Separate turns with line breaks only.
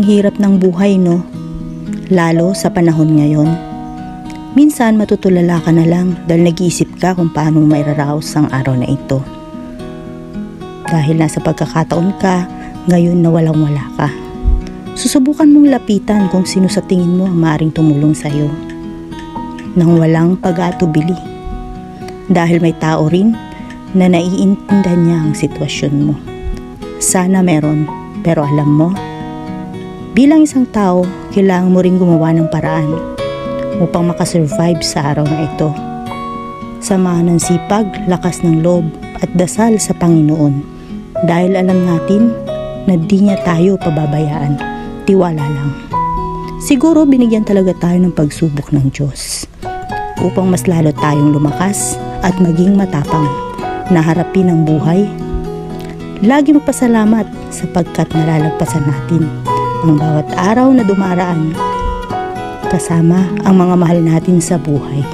hirap ng buhay, no? Lalo sa panahon ngayon. Minsan matutulala ka na lang dahil nag-iisip ka kung paano mairaraos ang araw na ito. Dahil nasa pagkakataon ka, ngayon na walang-wala ka. Susubukan mong lapitan kung sino sa tingin mo ang maaaring tumulong sa iyo. Nang walang pag-aatubili. Dahil may tao rin na naiintindihan niya ang sitwasyon mo. Sana meron, pero alam mo, bilang isang tao, kailangan mo rin gumawa ng paraan upang makasurvive sa araw na ito. Samahan ng sipag, lakas ng loob at dasal sa Panginoon dahil alam natin na di niya tayo pababayaan. Tiwala lang. Siguro binigyan talaga tayo ng pagsubok ng Diyos upang mas lalo tayong lumakas at maging matapang na harapin ang buhay. Lagi magpasalamat sapagkat nalalagpasan natin ang bawat araw na dumaraan kasama ang mga mahal natin sa buhay.